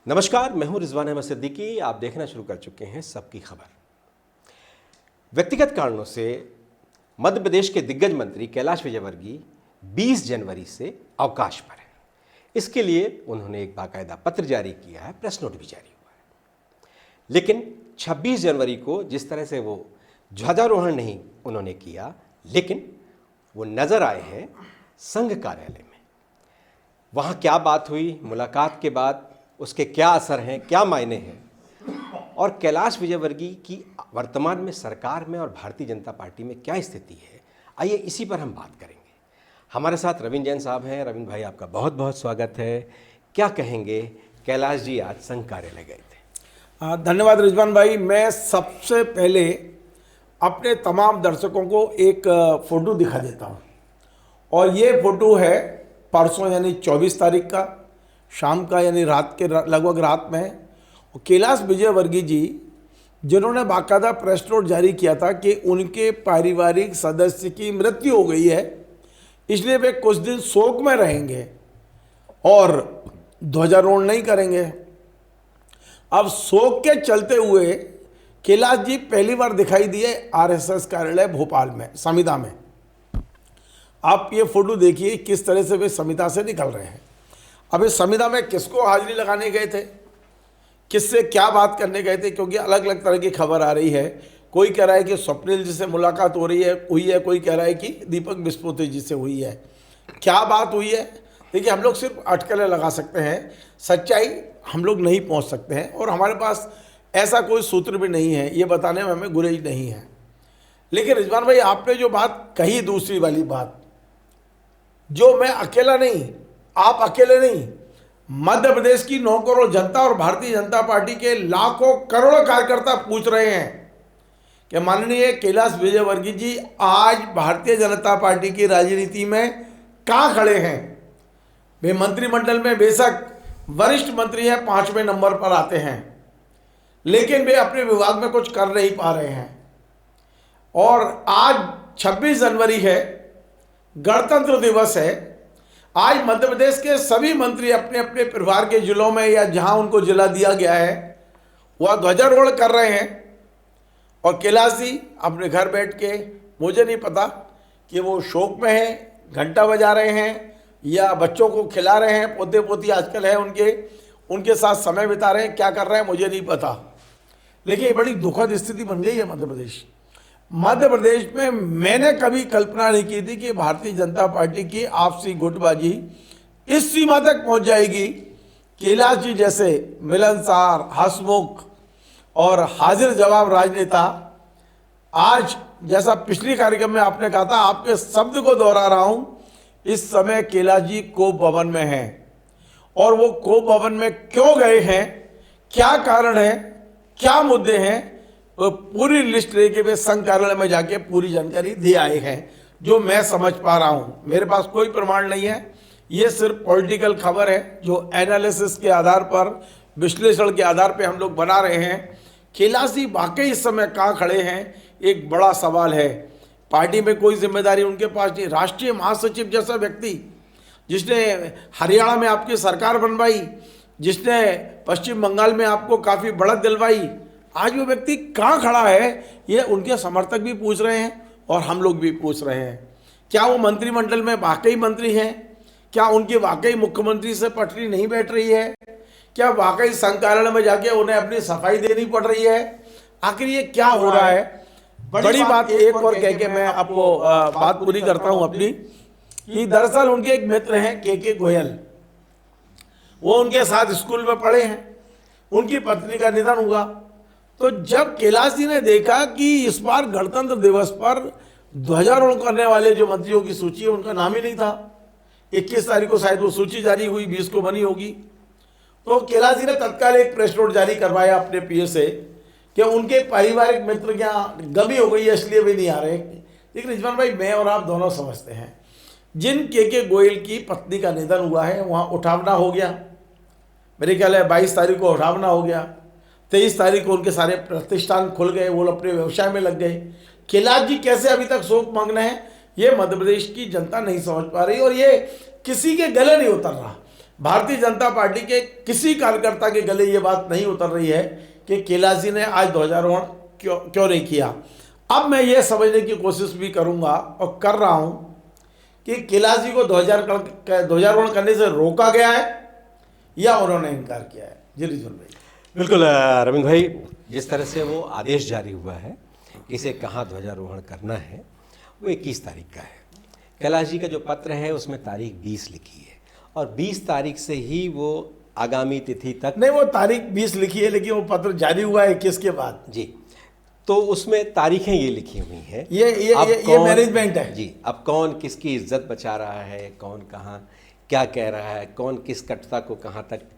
नमस्कार, मैं हूं रिजवान अहमद सिद्दीकी। आप देखना शुरू कर चुके हैं सबकी खबर। व्यक्तिगत कारणों से मध्य प्रदेश के दिग्गज मंत्री कैलाश विजयवर्गीय 20 जनवरी से अवकाश पर हैं। इसके लिए उन्होंने एक बाकायदा पत्र जारी किया है, प्रेस नोट भी जारी हुआ है। लेकिन 26 जनवरी को जिस तरह से वो ध्वजारोहण नहीं उन्होंने किया, लेकिन वो नजर आए हैं संघ कार्यालय में। वहाँ क्या बात हुई, मुलाकात के बाद उसके क्या असर हैं, क्या मायने हैं, और कैलाश विजयवर्गीय की वर्तमान में सरकार में और भारतीय जनता पार्टी में क्या स्थिति है, आइए इसी पर हम बात करेंगे। हमारे साथ रविंद्र जैन साहब हैं। रविंद्र भाई, आपका बहुत बहुत स्वागत है। क्या कहेंगे, कैलाश जी आज संघ कार्यालय गए थे। धन्यवाद रिजवान भाई। मैं सबसे पहले अपने तमाम दर्शकों को एक फ़ोटो दिखा देता हूँ, और ये फ़ोटो है परसों यानी 24 तारीख का शाम का, यानी रात के लगभग रात में है। और कैलाश विजयवर्गीय जी जिन्होंने बाकायदा प्रेस नोट जारी किया था कि उनके पारिवारिक सदस्य की मृत्यु हो गई है, इसलिए वे कुछ दिन शोक में रहेंगे और ध्वजारोहण नहीं करेंगे। अब शोक के चलते हुए कैलाश जी पहली बार दिखाई दिए आरएसएस कार्यालय भोपाल में, संविदा में। आप ये फोटो देखिए किस तरह से वे संविदा से निकल रहे हैं। अब इस संविदा में किसको हाजिरी लगाने गए थे, किससे क्या बात करने गए थे, क्योंकि अलग अलग तरह की खबर आ रही है। कोई कह रहा है कि स्वप्निल जी से मुलाकात हुई है, कोई कह रहा है कि दीपक बिस्पोते जी से हुई है। क्या बात हुई है, देखिए हम लोग सिर्फ अटकलें लगा सकते हैं, सच्चाई हम लोग नहीं पहुंच सकते हैं, और हमारे पास ऐसा कोई सूत्र भी नहीं है, ये बताने में हमें गुरेज नहीं है। लेकिन रिजवान भाई, आपने जो बात कही, दूसरी वाली बात, जो मैं अकेला नहीं, आप अकेले नहीं, मध्य प्रदेश की 9 करोड़ जनता और भारतीय जनता पार्टी के लाखों करोड़ों कार्यकर्ता पूछ रहे हैं कि माननीय कैलाश विजयवर्गीय जी आज भारतीय जनता पार्टी की राजनीति में कहाँ खड़े हैं। वे मंत्रिमंडल में बेशक वरिष्ठ मंत्री हैं, 5वें नंबर पर आते हैं, लेकिन वे अपने विभाग में कुछ कर नहीं पा रहे हैं। और आज 26 जनवरी है, गणतंत्र दिवस है। आज मध्य प्रदेश के सभी मंत्री अपने अपने परिवार के जिलों में या जहां उनको जिला दिया गया है वह ध्वजारोहण कर रहे हैं, और कैलाश जी अपने घर बैठ के, मुझे नहीं पता कि वो शोक में हैं, घंटा बजा रहे हैं, या बच्चों को खिला रहे हैं, पोते पोती आजकल है उनके साथ समय बिता रहे हैं, क्या कर रहे हैं मुझे नहीं पता। लेकिन ये बड़ी दुखद स्थिति बन गई है मध्य प्रदेश में। मैंने कभी कल्पना नहीं की थी कि भारतीय जनता पार्टी की आपसी गुटबाजी इस सीमा तक पहुंच जाएगी। कैलाश जी जैसे मिलनसार, हंसमुख और हाजिर जवाब राजनेता, आज जैसा पिछले कार्यक्रम में आपने कहा था, आपके शब्द को दोहरा रहा हूं, इस समय कैलाश जी कोप भवन में हैं। और वो कोप भवन में क्यों गए हैं, क्या कारण है, क्या मुद्दे हैं, पूरी लिस्ट लेके वे संघ कार्यालय में जाके पूरी जानकारी दे आए हैं, जो मैं समझ पा रहा हूं। मेरे पास कोई प्रमाण नहीं है, ये सिर्फ पॉलिटिकल खबर है जो एनालिसिस के आधार पर, विश्लेषण के आधार पर हम लोग बना रहे हैं। कैलाश जी वाकई इस समय कहाँ खड़े हैं, एक बड़ा सवाल है। पार्टी में कोई जिम्मेदारी उनके पास नहीं। राष्ट्रीय महासचिव जैसा व्यक्ति, जिसने हरियाणा में आपकी सरकार बनवाई, जिसने पश्चिम बंगाल में आपको काफ़ी बढ़त दिलवाई, आज वो व्यक्ति कहाँ खड़ा है, ये उनके समर्थक भी पूछ रहे हैं और हम लोग भी पूछ रहे हैं। क्या वो मंत्रिमंडल में वाकई मंत्री हैं? क्या उनकी वाकई मुख्यमंत्री से पटरी नहीं बैठ रही है? क्या वाकई संघ कार्यालय में जाके उन्हें अपनी सफाई देनी पड़ रही है? आखिर ये क्या हो रहा है? बड़ी बात एक और कह के मैं आपको बात पूरी करता हूं अपनी, कि दरअसल उनके एक मित्र हैं के गोयल, वो उनके साथ स्कूल में पढ़े हैं, उनकी पत्नी का निधन हुआ। तो जब कैलाश जी ने देखा कि इस बार गणतंत्र दिवस पर ध्वजारोहण करने वाले जो मंत्रियों की सूची है उनका नाम ही नहीं था, 21 तारीख को शायद वो सूची जारी हुई, 20 को बनी होगी, तो कैलाश जी ने तत्काल एक प्रेस नोट जारी करवाया अपने पीए से कि उनके पारिवारिक मित्र क्या गमी हो गई है, इसलिए भी नहीं आ रहे। लेकिन रिजवान भाई, मैं और आप दोनों समझते हैं, जिन के गोयल की पत्नी का निधन हुआ है वहाँ उठावना हो गया, मेरे ख्याल है 22 तारीख को उठावना हो गया, 23 तारीख को उनके सारे प्रतिष्ठान खुल गए, वो अपने व्यवसाय में लग गए। कैलाश जी कैसे अभी तक शोक मग्न है, ये मध्य प्रदेश की जनता नहीं समझ पा रही, और ये किसी के गले नहीं उतर रहा। भारतीय जनता पार्टी के किसी कार्यकर्ता के गले ये बात नहीं उतर रही है कि कैलाश जी ने आज ध्वजारोहण क्यों नहीं किया। अब मैं ये समझने की कोशिश भी करूंगा और कर रहा हूं कि कैलाश जी को ध्वजारोहण करने से रोका गया है या उन्होंने इनकार किया है। जी रिजवान भाई। बिल्कुल रविंद्र भाई, जिस तरह से वो आदेश जारी हुआ है इसे कहाँ ध्वजारोहण करना है वो 21 तारीख का है। कैलाश जी का जो पत्र है उसमें तारीख 20 लिखी है और 20 तारीख से ही वो आगामी तिथि तक, नहीं वो तारीख 20 लिखी है लेकिन वो पत्र जारी हुआ है 21 के बाद। जी, तो उसमें तारीखें ये लिखी हुई हैं। ये मैनेजमेंट है जी। अब कौन किसकी इज्जत बचा रहा है, कौन कहाँ क्या कह रहा है, कौन किस कटुता को कहाँ तक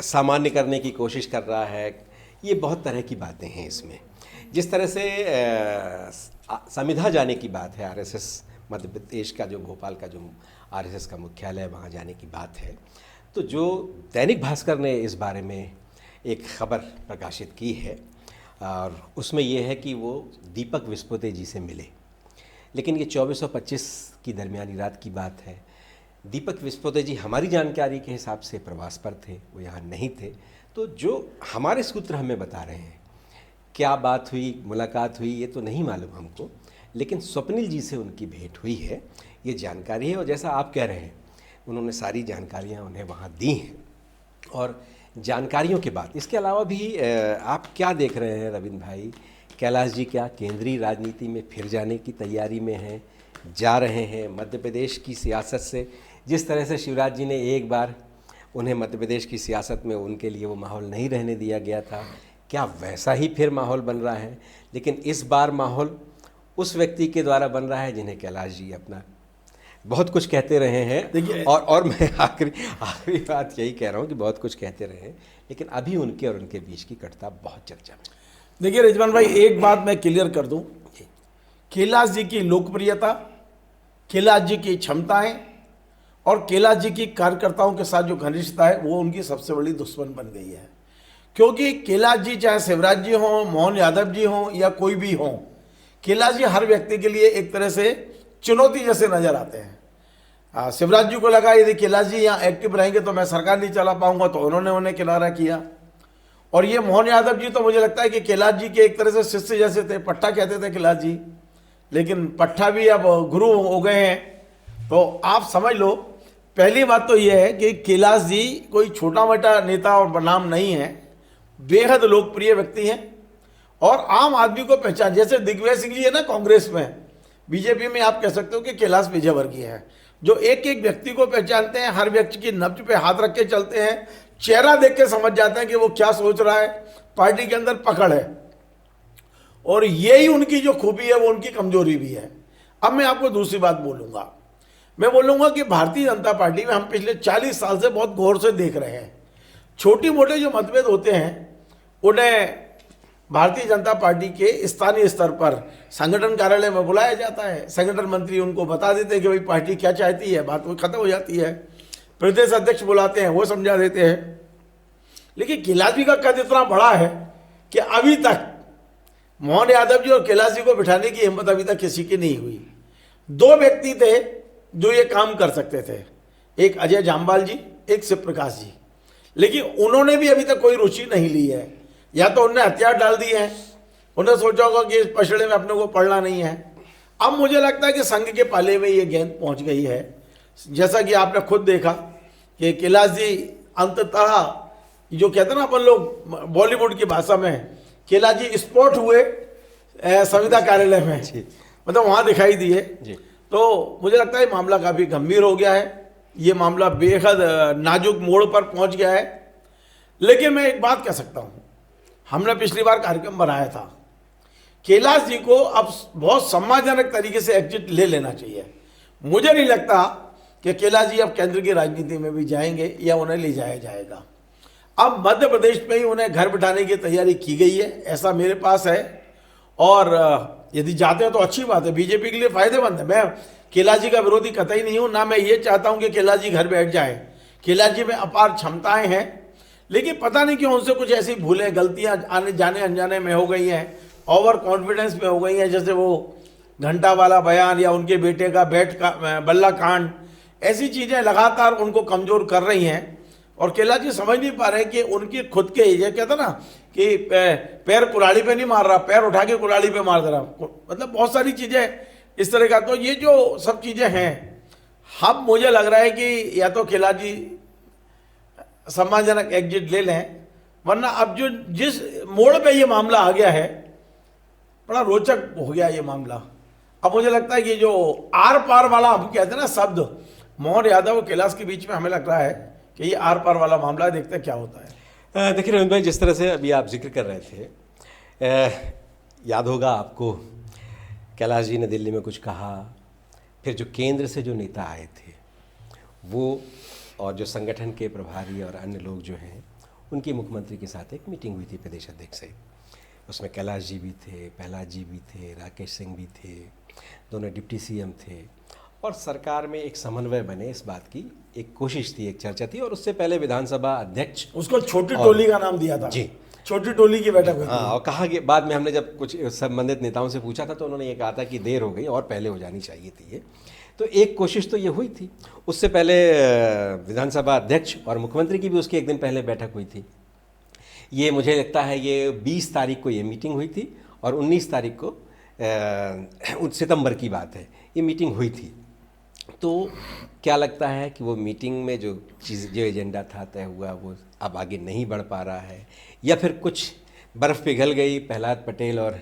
सामान्य करने की कोशिश कर रहा है, ये बहुत तरह की बातें हैं इसमें। जिस तरह से संविधा जाने की बात है, आरएसएस मध्य प्रदेश का जो भोपाल का जो आरएसएस का मुख्यालय है वहाँ जाने की बात है, तो जो दैनिक भास्कर ने इस बारे में एक खबर प्रकाशित की है और उसमें ये है कि वो दीपक विस्फोटे जी से मिले, लेकिन ये 2425 की दरमियानी रात की बात है। दीपक विस्फोटे जी हमारी जानकारी के हिसाब से प्रवास पर थे, वो यहाँ नहीं थे। तो जो हमारे सूत्र हमें बता रहे हैं, क्या बात हुई, मुलाकात हुई, ये तो नहीं मालूम हमको, लेकिन स्वप्निल जी से उनकी भेंट हुई है, ये जानकारी है। और जैसा आप कह रहे हैं उन्होंने सारी जानकारियाँ उन्हें वहाँ दी हैं। और जानकारियों के बाद इसके अलावा भी आप क्या देख रहे हैं रविंद्र भाई, कैलाश जी क्या केंद्रीय राजनीति में फिर जाने की तैयारी में हैं, जा रहे हैं? मध्य प्रदेश की सियासत से जिस तरह से शिवराज जी ने एक बार उन्हें मध्य प्रदेश की सियासत में उनके लिए वो माहौल नहीं रहने दिया गया था, क्या वैसा ही फिर माहौल बन रहा है? लेकिन इस बार माहौल उस व्यक्ति के द्वारा बन रहा है जिन्हें कैलाश जी अपना बहुत कुछ कहते रहे हैं। और मैं आखिरी बात यही कह रहा हूँ कि बहुत कुछ कहते रहे हैं, लेकिन अभी उनके और उनके बीच की कटुता बहुत चर्चा में। देखिए रिजवान भाई, एक बात मैं क्लियर कर दूं, कैलाश जी की लोकप्रियता, कैलाश जी की क्षमताएं और कैलाश जी की कार्यकर्ताओं के साथ जो घनिष्ठता है वो उनकी सबसे बड़ी दुश्मन बन गई है। क्योंकि कैलाश जी चाहे शिवराज जी हों, मोहन यादव जी हों या कोई भी हों, कैलाश जी हर व्यक्ति के लिए एक तरह से चुनौती जैसे नजर आते हैं। शिवराज जी को लगा यदि कैलाश जी यहाँ एक्टिव रहेंगे तो मैं सरकार नहीं चला पाऊंगा, तो उन्होंने उन्हें किनारा किया। और ये मोहन यादव जी तो मुझे लगता है कि कैलाश जी के एक तरह से शिष्य जैसे थे, पट्टा कहते थे कैलाश जी, लेकिन पट्टा भी अब गुरु हो गए हैं। तो आप समझ लो, पहली बात तो यह है कि कैलाश जी कोई छोटा मोटा नेता और बनाम नहीं है, बेहद लोकप्रिय व्यक्ति हैं और आम आदमी को पहचान, जैसे दिग्विजय सिंह जी है ना कांग्रेस में, बीजेपी में आप कह सकते हो कि कैलाश विजयवर्गीय है, जो एक एक व्यक्ति को पहचानते हैं, हर व्यक्ति की नब्ज पे हाथ रख के चलते हैं, चेहरा देख के समझ जाते हैं कि वो क्या सोच रहा है, पार्टी के अंदर पकड़ है। और यही उनकी जो खूबी है वो उनकी कमजोरी भी है। अब मैं आपको दूसरी बात बोलूंगा, मैं बोलूंगा कि भारतीय जनता पार्टी में हम पिछले 40 साल से बहुत गौर से देख रहे हैं, छोटी मोटे जो मतभेद होते हैं उन्हें भारतीय जनता पार्टी के स्थानीय स्तर पर संगठन कार्यालय में बुलाया जाता है, संगठन मंत्री उनको बता देते हैं कि भाई पार्टी क्या चाहती है, बात वो खत्म हो जाती है। प्रदेश अध्यक्ष बुलाते हैं, वो समझा देते हैं। लेकिन कैलाश जी का कद इतना बड़ा है कि अभी तक मोहन यादव जी और कैलाश जी को बिठाने की हिम्मत अभी तक किसी की नहीं हुई। दो व्यक्ति थे जो ये काम कर सकते थे, एक अजय जामवाल जी, एक शिव प्रकाश जी, लेकिन उन्होंने भी अभी तक कोई रुचि नहीं ली है। या तो उन्होंने हथियार डाल दिए हैं, उन्हें सोचा होगा कि इस पछड़े में अपने को पढ़ना नहीं है। अब मुझे लगता है कि संघ के पाले में ये गेंद पहुंच गई है। जैसा कि आपने खुद देखा कि कैलाश जी अंततः जो कहते हैं ना अपन लोग बॉलीवुड की भाषा में, कैलाश जी स्पॉट हुए संविदा कार्यालय में, मतलब वहाँ दिखाई दिए। तो मुझे लगता है मामला काफ़ी गंभीर हो गया है, ये मामला बेहद नाजुक मोड़ पर पहुंच गया है। लेकिन मैं एक बात कह सकता हूँ, हमने पिछली बार कार्यक्रम बनाया था, कैलाश जी को अब बहुत सम्मानजनक तरीके से एग्जिट ले लेना चाहिए। मुझे नहीं लगता कि कैलाश जी अब केंद्र की राजनीति में भी जाएंगे या उन्हें ले जाया जाएगा। अब मध्य प्रदेश में ही उन्हें घर बिठाने की तैयारी की गई है, ऐसा मेरे पास है। और यदि जाते हैं तो अच्छी बात है, बीजेपी के लिए फायदेमंद है। मैं कैलाश जी का विरोधी कतई नहीं हूँ, ना मैं ये चाहता हूँ कि कैलाश जी घर बैठ जाए। कैलाश जी में अपार क्षमताएं हैं, लेकिन पता नहीं क्यों उनसे कुछ ऐसी भूलें गलतियां आने जाने अनजाने में हो गई हैं, ओवर कॉन्फिडेंस में हो गई हैं। जैसे वो घंटा वाला बयान या उनके बेटे का बल्ला कांड, ऐसी चीज़ें लगातार उनको कमज़ोर कर रही हैं। और कैलाश जी समझ नहीं पा रहे कि उनकी खुद के ये कहता ना कि पैर कुल्हाड़ी पे नहीं मार रहा, पैर उठा के कुल्हाड़ी पे मार दे रहा, मतलब बहुत सारी चीज़ें इस तरह का। तो ये जो सब चीज़ें हैं, हम मुझे लग रहा है कि या तो कैलाश जी सम्मानजनक एग्जिट ले लें, वरना अब जो जिस मोड़ पे ये मामला आ गया है, बड़ा रोचक हो गया ये मामला। अब मुझे लगता है कि जो आर पार वाला हम कहते हैं ना शब्द, मोहन यादव और कैलाश के बीच में हमें लग रहा है कि ये आर पार वाला मामला है। देखते हैं क्या होता है। देखिए रविंद्र भाई, जिस तरह से अभी आप जिक्र कर रहे थे, याद होगा आपको कैलाश जी ने दिल्ली में कुछ कहा, फिर जो केंद्र से जो नेता आए थे वो, और जो संगठन के प्रभारी और अन्य लोग जो हैं, उनकी मुख्यमंत्री के साथ एक मीटिंग हुई थी प्रदेश अध्यक्ष सहित। उसमें कैलाश जी भी थे, प्रहलाद जी भी थे, राकेश सिंह भी थे, दोनों डिप्टी सीएम थे, और सरकार में एक समन्वय बने इस बात की एक कोशिश थी, एक चर्चा थी। और उससे पहले विधानसभा अध्यक्ष, उसको छोटी टोली का नाम दिया था जी, छोटी टोली की बैठक हुई थी। हाँ, और कहा कि बाद में हमने जब कुछ संबंधित नेताओं से पूछा था तो उन्होंने ये कहा था कि देर हो गई और पहले हो जानी चाहिए थी ये। तो एक कोशिश तो ये हुई थी। उससे पहले विधानसभा अध्यक्ष और मुख्यमंत्री की भी उसके एक दिन पहले बैठक हुई थी। ये मुझे लगता है ये 20 तारीख को ये मीटिंग हुई थी, और 19 तारीख को सितंबर की बात है, ये मीटिंग हुई थी। तो क्या लगता है कि वो मीटिंग में जो चीज़, जो एजेंडा था तय हुआ, वो अब आगे नहीं बढ़ पा रहा है, या फिर कुछ बर्फ़ पिघल गई प्रहलाद पटेल और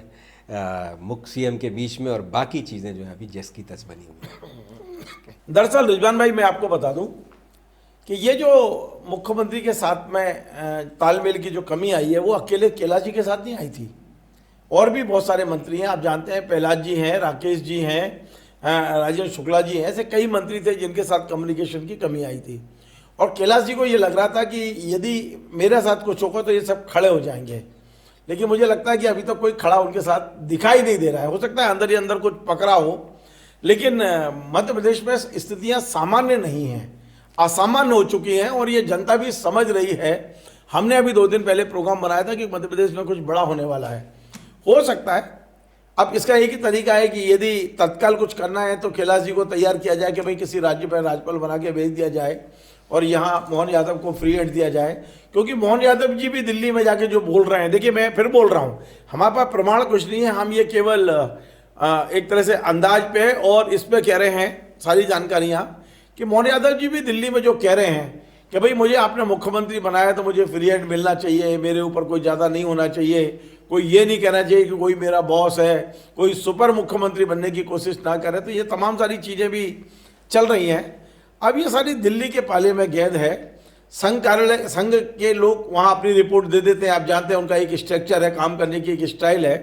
मुख्य सीएम के बीच में, और बाकी चीज़ें जो है अभी जस की तस बनी हुई हैं? दरअसल रिजवान भाई, मैं आपको बता दूं कि ये जो मुख्यमंत्री के साथ में तालमेल की जो कमी आई है, वो अकेले कैलाश जी के साथ नहीं आई थी। और भी बहुत सारे मंत्री हैं, आप जानते हैं, प्रहलाद जी हैं, राकेश जी हैं, राजेंद्र शुक्ला जी हैं, ऐसे कई मंत्री थे जिनके साथ कम्युनिकेशन की कमी आई थी। और कैलाश जी को ये लग रहा था कि यदि मेरे साथ कुछ होगा तो ये सब खड़े हो जाएंगे, लेकिन मुझे लगता है कि अभी तक कोई खड़ा उनके साथ दिखाई नहीं दे रहा है। हो सकता है अंदर ही अंदर कुछ पकड़ा हो, लेकिन मध्य प्रदेश में स्थितियां सामान्य नहीं हैं, असामान्य हो चुकी हैं, और ये जनता भी समझ रही है। हमने अभी 2 दिन पहले प्रोग्राम बनाया था कि मध्य प्रदेश में कुछ बड़ा होने वाला है। हो सकता है, अब इसका एक ही तरीका है कि यदि तत्काल कुछ करना है तो कैलाश जी को तैयार किया जाए कि भाई किसी राज्य पर राज्यपाल बना के भेज दिया जाए, और यहाँ मोहन यादव को फ्री हैंड दिया जाए। क्योंकि मोहन यादव जी भी दिल्ली में जाके जो बोल रहे हैं, देखिए मैं फिर बोल रहा हूँ, हमारे पास प्रमाण कुछ नहीं है, हम ये केवल एक तरह से अंदाज पे और इस पे कह रहे हैं सारी जानकारियाँ, कि मोहन यादव जी भी दिल्ली में जो कह रहे हैं कि भाई मुझे आपने मुख्यमंत्री बनाया तो मुझे फ्री हैंड मिलना चाहिए, मेरे ऊपर कोई ज़्यादा नहीं होना चाहिए, कोई ये नहीं कहना चाहिए कि कोई मेरा बॉस है, कोई सुपर मुख्यमंत्री बनने की कोशिश ना करे। तो ये तमाम सारी चीज़ें भी चल रही हैं। अब ये सारी दिल्ली के पाले में गेंद है। संघ कार्यालय, संघ के लोग वहाँ अपनी रिपोर्ट दे देते हैं, आप जानते हैं उनका एक स्ट्रक्चर है, काम करने की एक स्टाइल है।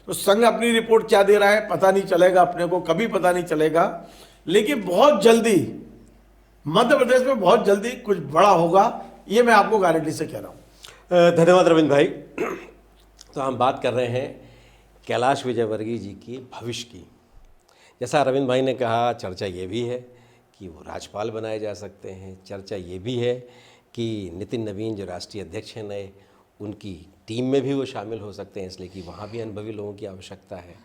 तो संघ अपनी रिपोर्ट क्या दे रहा है पता नहीं चलेगा, अपने को कभी पता नहीं चलेगा, लेकिन बहुत जल्दी मध्य प्रदेश में बहुत जल्दी कुछ बड़ा होगा, ये मैं आपको गारंटी से कह रहा हूँ। धन्यवाद रविंद्र भाई। तो हम बात कर रहे हैं कैलाश विजयवर्गीय जी की भविष्य की। जैसा रविंद्र भाई ने कहा, चर्चा ये भी है कि वो राज्यपाल बनाए जा सकते हैं, चर्चा ये भी है कि नितिन नवीन जो राष्ट्रीय अध्यक्ष हैं नए, उनकी टीम में भी वो शामिल हो सकते हैं, इसलिए कि वहाँ भी अनुभवी लोगों की आवश्यकता है,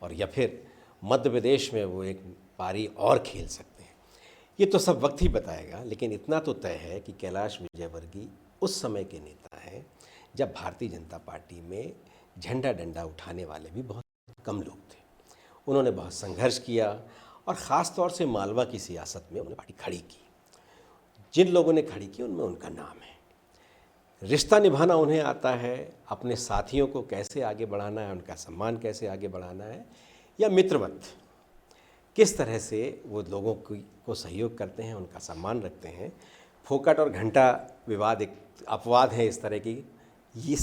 और या फिर मध्य प्रदेश में वो एक पारी और खेल सकते हैं। ये तो सब वक्त ही बताएगा, लेकिन इतना तो तय है कि कैलाश विजयवर्गीय उस समय के नेता हैं जब भारतीय जनता पार्टी में झंडा डंडा उठाने वाले भी बहुत कम लोग थे। उन्होंने बहुत संघर्ष किया, और ख़ास तौर से मालवा की सियासत में उन्होंने पार्टी खड़ी की। जिन लोगों ने खड़ी की उनमें उनका नाम है। रिश्ता निभाना उन्हें आता है, अपने साथियों को कैसे आगे बढ़ाना है, उनका सम्मान कैसे आगे बढ़ाना है, या मित्रवत किस तरह से वो लोगों को सहयोग करते हैं, उनका सम्मान रखते हैं। फोकट और घंटा विवाद एक अपवाद है, इस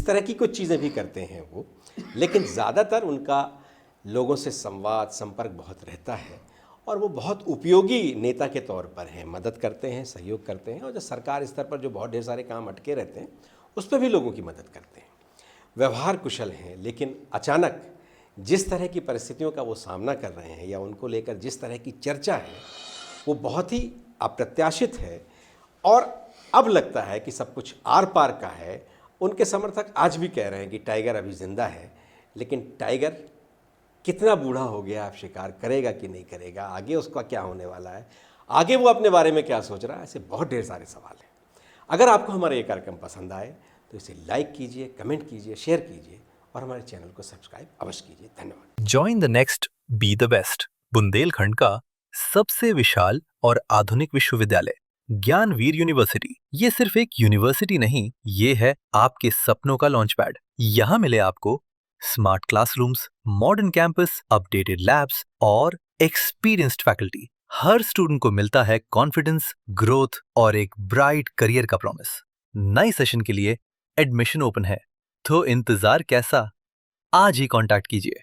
तरह की कुछ चीज़ें भी करते हैं वो, लेकिन ज़्यादातर उनका लोगों से संवाद संपर्क बहुत रहता है, और वो बहुत उपयोगी नेता के तौर पर हैं, मदद करते हैं, सहयोग करते हैं, और जो सरकार स्तर पर जो बहुत ढेर सारे काम अटके रहते हैं उस पर भी लोगों की मदद करते हैं। व्यवहार कुशल हैं, लेकिन अचानक जिस तरह की परिस्थितियों का वो सामना कर रहे हैं, या उनको लेकर जिस तरह की चर्चा है, वो बहुत ही अप्रत्याशित है, और अब लगता है कि सब कुछ आर पार का है। उनके समर्थक आज भी कह रहे हैं कि टाइगर अभी जिंदा है, लेकिन टाइगर कितना बूढ़ा हो गया, आप शिकार करेगा कि नहीं करेगा, आगे उसका क्या होने वाला है, आगे वो अपने बारे में क्या सोच रहा है, ऐसे बहुत ढेर सारे सवाल हैं। अगर आपको हमारा ये कार्यक्रम पसंद आए तो इसे लाइक कीजिए, कमेंट कीजिए, शेयर कीजिए और हमारे चैनल को सब्सक्राइब अवश्य कीजिए। धन्यवाद। Join the next be the best, Bundelkhand का सबसे विशाल और आधुनिक विश्वविद्यालय ज्ञानवीर यूनिवर्सिटी। ये सिर्फ एक यूनिवर्सिटी नहीं, ये है आपके सपनों का लॉन्च पैड। यहाँ मिले आपको smart classrooms, modern campus, updated labs और एक्सपीरियंस्ड फैकल्टी। हर स्टूडेंट को मिलता है कॉन्फिडेंस, ग्रोथ और एक ब्राइट करियर का प्रॉमिस। नए सेशन के लिए एडमिशन ओपन है, तो इंतजार कैसा? आज ही कांटेक्ट कीजिए।